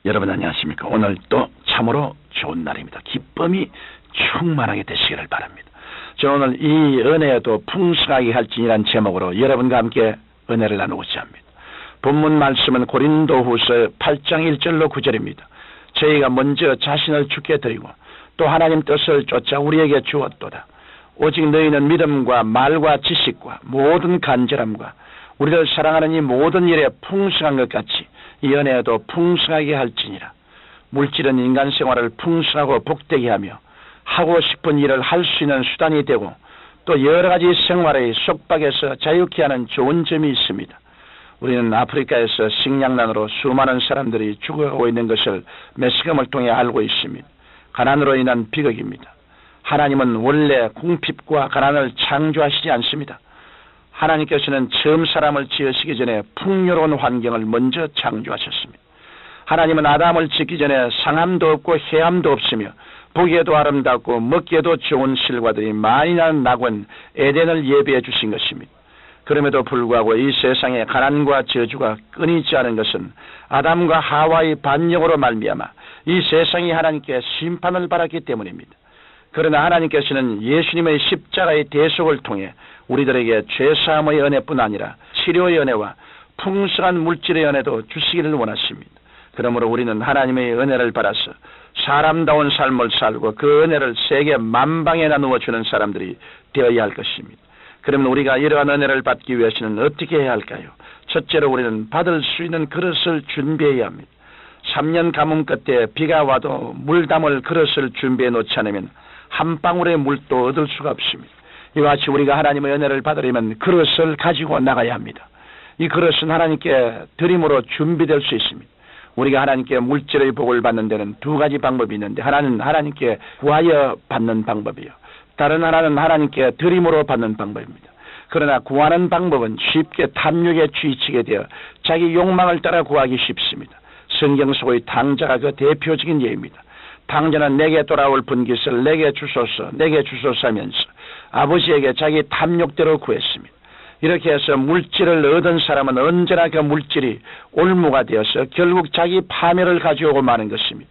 여러분 안녕하십니까? 오늘 또 참으로 좋은 날입니다. 기쁨이 충만하게 되시기를 바랍니다. 저 오늘 이 은혜도 풍성하게 할지니란 제목으로 여러분과 함께 은혜를 나누고자 합니다. 본문 말씀은 고린도후서 8장 1절로 9절입니다. 저희가 먼저 자신을 주께 드리고 또 하나님 뜻을 쫓아 우리에게 주었도다. 오직 너희는 믿음과 말과 지식과 모든 간절함과 우리를 사랑하는 이 모든 일에 풍성한 것 같이 이 은혜도 풍성하게 할지니라. 물질은 인간 생활을 풍성하고 복되게 하며 하고 싶은 일을 할 수 있는 수단이 되고 또 여러 가지 생활의 속박에서 자유케 하는 좋은 점이 있습니다. 우리는 아프리카에서 식량난으로 수많은 사람들이 죽어가고 있는 것을 매스컴을 통해 알고 있습니다. 가난으로 인한 비극입니다. 하나님은 원래 궁핍과 가난을 창조하시지 않습니다. 하나님께서는 처음 사람을 지으시기 전에 풍요로운 환경을 먼저 창조하셨습니다. 하나님은 아담을 짓기 전에 상함도 없고 해함도 없으며 보기에도 아름답고 먹기에도 좋은 실과들이 많이 나는 낙원 에덴을 예비해 주신 것입니다. 그럼에도 불구하고 이 세상에 가난과 저주가 끊이지 않은 것은 아담과 하와의 반역으로 말미암아 이 세상이 하나님께 심판을 받았기 때문입니다. 그러나 하나님께서는 예수님의 십자가의 대속을 통해 우리들에게 죄사함의 은혜뿐 아니라 치료의 은혜와 풍성한 물질의 은혜도 주시기를 원하십니다. 그러므로 우리는 하나님의 은혜를 받아서 사람다운 삶을 살고 그 은혜를 세계 만방에 나누어 주는 사람들이 되어야 할 것입니다. 그러면 우리가 이러한 은혜를 받기 위해서는 어떻게 해야 할까요? 첫째로 우리는 받을 수 있는 그릇을 준비해야 합니다. 3년 가뭄 끝에 비가 와도 물 담을 그릇을 준비해 놓지 않으면 한 방울의 물도 얻을 수가 없습니다. 이와 같이 우리가 하나님의 은혜를 받으려면 그릇을 가지고 나가야 합니다. 이 그릇은 하나님께 드림으로 준비될 수 있습니다. 우리가 하나님께 물질의 복을 받는 데는 두 가지 방법이 있는데, 하나는 하나님께 구하여 받는 방법이요, 다른 하나는 하나님께 드림으로 받는 방법입니다. 그러나 구하는 방법은 쉽게 탐욕에 쥐치게 되어 자기 욕망을 따라 구하기 쉽습니다. 성경 속의 탕자가 그 대표적인 예입니다. 탕자는 내게 돌아올 분깃을 내게 주소서 하면서 아버지에게 자기 탐욕대로 구했습니다. 이렇게 해서 물질을 얻은 사람은 언제나 그 물질이 올무가 되어서 결국 자기 파멸을 가져오고 마는 것입니다.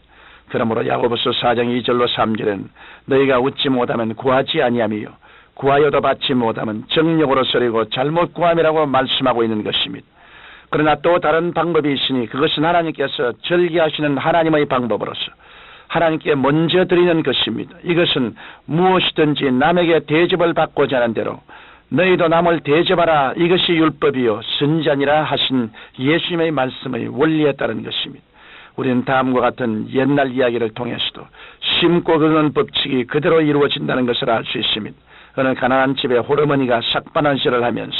그러므로 야고보서 4장 2절로 3절에는 너희가 얻지 못하면 구하지 아니하며 구하여도 받지 못하면 정욕으로 서리고 잘못 구함이라고 말씀하고 있는 것입니다. 그러나 또 다른 방법이 있으니 그것은 하나님께서 절개하시는 하나님의 방법으로서 하나님께 먼저 드리는 것입니다. 이것은 무엇이든지 남에게 대접을 받고자 하는 대로 너희도 남을 대접하라, 이것이 율법이요 선지자니라 하신 예수님의 말씀의 원리에 따른 것입니다. 우리는 다음과 같은 옛날 이야기를 통해서도 심고 거두는 법칙이 그대로 이루어진다는 것을 알 수 있습니다. 어느 가난한 집에 홀어머니가 삭바나시를 하면서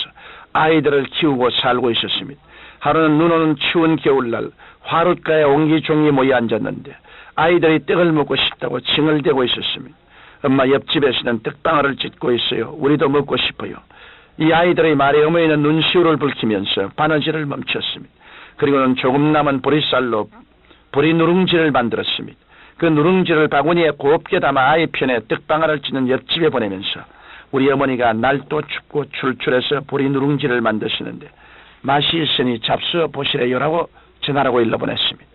아이들을 키우고 살고 있었습니다. 하루는 눈 오는 추운 겨울날 화롯가에 옹기종이 모여 앉았는데 아이들이 떡을 먹고 싶다고 칭얼대고 있었습니다. 엄마, 옆집에서는 떡방아를 찢고 있어요. 우리도 먹고 싶어요. 이 아이들의 말에 어머니는 눈시울을 붉히면서 바느질을 멈췄습니다. 그리고는 조금 남은 보리쌀로 보리 누룽지를 만들었습니다. 그 누룽지를 바구니에 곱게 담아 아이 편에 떡방아를 찢는 옆집에 보내면서 우리 어머니가 날도 춥고 출출해서 보리 누룽지를 만드시는데 맛이 있으니 잡수어 보시래요라고 전화라고 일러보냈습니다.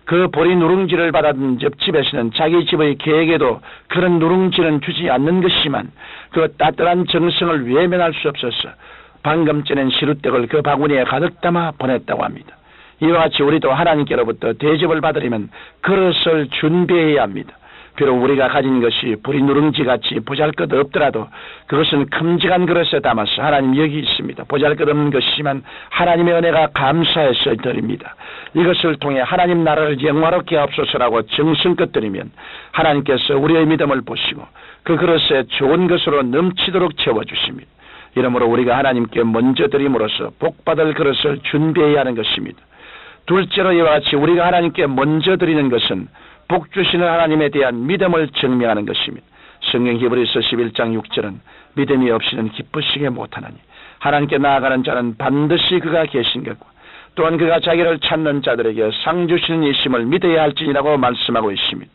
그 보리 누룽지를 받은 옆집에서는 자기 집의 개에게도 그런 누룽지는 주지 않는 것이지만 그 따뜻한 정성을 외면할 수 없어서 방금 쪄낸 시루떡을 그 바구니에 가득 담아 보냈다고 합니다. 이와 같이 우리도 하나님께로부터 대접을 받으려면 그릇을 준비해야 합니다. 비록 우리가 가진 것이 보리 누룽지같이 보잘것 없더라도 그것은 큼직한 그릇에 담아서 하나님 여기 있습니다. 보잘것 없는 것이지만 하나님의 은혜가 감사해서 드립니다. 이것을 통해 하나님 나라를 영화롭게 하옵소서라고 정성껏 드리면 하나님께서 우리의 믿음을 보시고 그 그릇에 좋은 것으로 넘치도록 채워주십니다. 이러므로 우리가 하나님께 먼저 드림으로써 복받을 그릇을 준비해야 하는 것입니다. 둘째로 이와 같이 우리가 하나님께 먼저 드리는 것은 복 주시는 하나님에 대한 믿음을 증명하는 것입니다. 성경 히브리서 11장 6절은 믿음이 없이는 기쁘시게 못하나니 하나님께 나아가는 자는 반드시 그가 계신 것과 또한 그가 자기를 찾는 자들에게 상 주시는 이심을 믿어야 할지니라고 말씀하고 있습니다.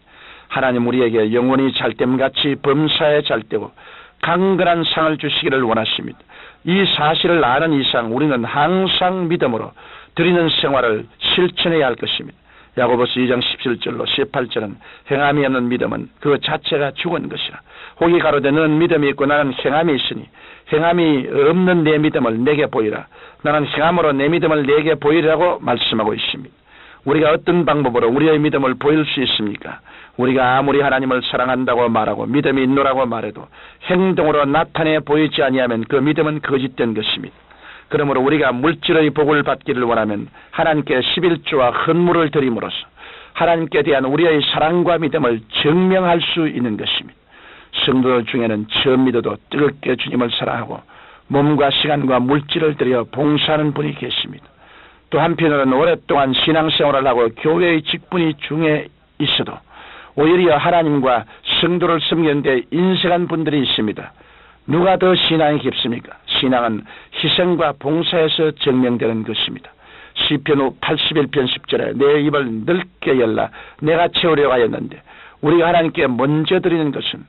하나님 우리에게 영원히 잘됨같이 범사에 잘되고 강건한 상을 주시기를 원하십니다. 이 사실을 아는 이상 우리는 항상 믿음으로 드리는 생활을 실천해야 할 것입니다. 야고보서 2장 17절로 18절은 행함이 없는 믿음은 그 자체가 죽은 것이라. 혹이 가로되 너는 믿음이 있고 나는 행함이 있으니 행함이 없는 내 믿음을 내게 보이라. 나는 행함으로 내 믿음을 내게 보이라고 말씀하고 있습니다. 우리가 어떤 방법으로 우리의 믿음을 보일 수 있습니까? 우리가 아무리 하나님을 사랑한다고 말하고 믿음이 있노라고 말해도 행동으로 나타내 보이지 아니하면 그 믿음은 거짓된 것입니다. 그러므로 우리가 물질의 복을 받기를 원하면 하나님께 11조와 헌물을 드림으로써 하나님께 대한 우리의 사랑과 믿음을 증명할 수 있는 것입니다. 성도들 중에는 처음 믿어도 뜨겁게 주님을 사랑하고 몸과 시간과 물질을 들여 봉사하는 분이 계십니다. 또 한편으로는 오랫동안 신앙생활을 하고 교회의 직분이 중에 있어도 오히려 하나님과 성도를 섬기는 데 인색한 분들이 있습니다. 누가 더 신앙이 깊습니까? 신앙은 희생과 봉사에서 증명되는 것입니다. 시편 81편 10절에 내 입을 넓게 열라 내가 채우려고 하였는데, 우리가 하나님께 먼저 드리는 것은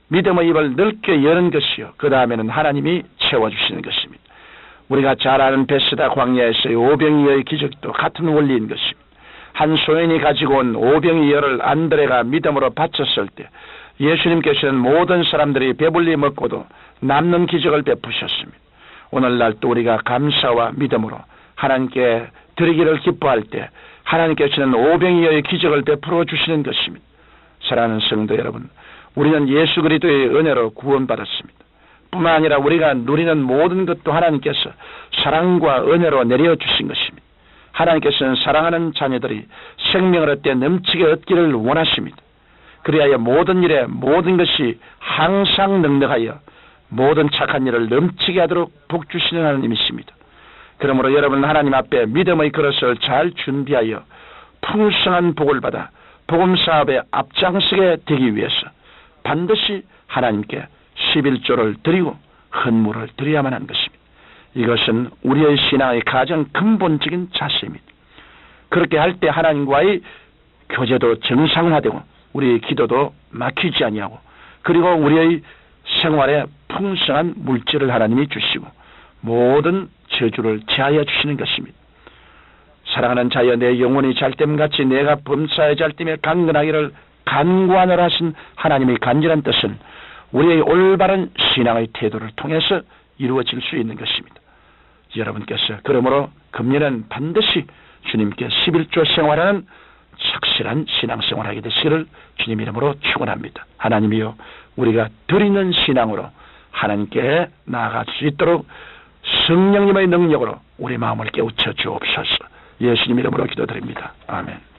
믿음의 입을 넓게 여는 것이요, 그 다음에는 하나님이 채워주시는 것입니다. 우리가 잘 아는 베스다 광야에서의 오병이어의 기적도 같은 원리인 것입니다. 한 소인이 가지고 온 오병이어를 안드레가 믿음으로 바쳤을 때 예수님께서는 모든 사람들이 배불리 먹고도 남는 기적을 베푸셨습니다. 오늘날 또 우리가 감사와 믿음으로 하나님께 드리기를 기뻐할 때 하나님께서는 오병이어의 기적을 베풀어 주시는 것입니다. 사랑하는 성도 여러분, 우리는 예수 그리스도의 은혜로 구원받았습니다. 뿐만 아니라 우리가 누리는 모든 것도 하나님께서 사랑과 은혜로 내려주신 것입니다. 하나님께서는 사랑하는 자녀들이 생명을 얻되 넘치게 얻기를 원하십니다. 그리하여 모든 일에 모든 것이 항상 능력하여 모든 착한 일을 넘치게 하도록 복주시는 하나님이십니다. 그러므로 여러분 하나님 앞에 믿음의 그릇을 잘 준비하여 풍성한 복을 받아 복음사업에 앞장서게 되기 위해서 반드시 하나님께 11조를 드리고 헌물을 드려야만 하는 것입니다. 이것은 우리의 신앙의 가장 근본적인 자세입니다. 그렇게 할 때 하나님과의 교제도 정상화되고 우리의 기도도 막히지 아니하고, 그리고 우리의 생활에 풍성한 물질을 하나님이 주시고 모든 저주를 제하여 주시는 것입니다. 사랑하는 자여, 내 영혼이 잘됨같이 내가 범사에 잘됨에 강건하기를 간구하노라 하신 하나님의 간절한 뜻은 우리의 올바른 신앙의 태도를 통해서 이루어질 수 있는 것입니다. 여러분께서 그러므로 금년은 반드시 주님께 11조 생활하는 착실한 신앙생활하게 되시기를 주님 이름으로 축원합니다. 하나님이여, 우리가 드리는 신앙으로 하나님께 나아갈 수 있도록 성령님의 능력으로 우리 마음을 깨우쳐 주옵소서. 예수님 이름으로 기도드립니다. 아멘.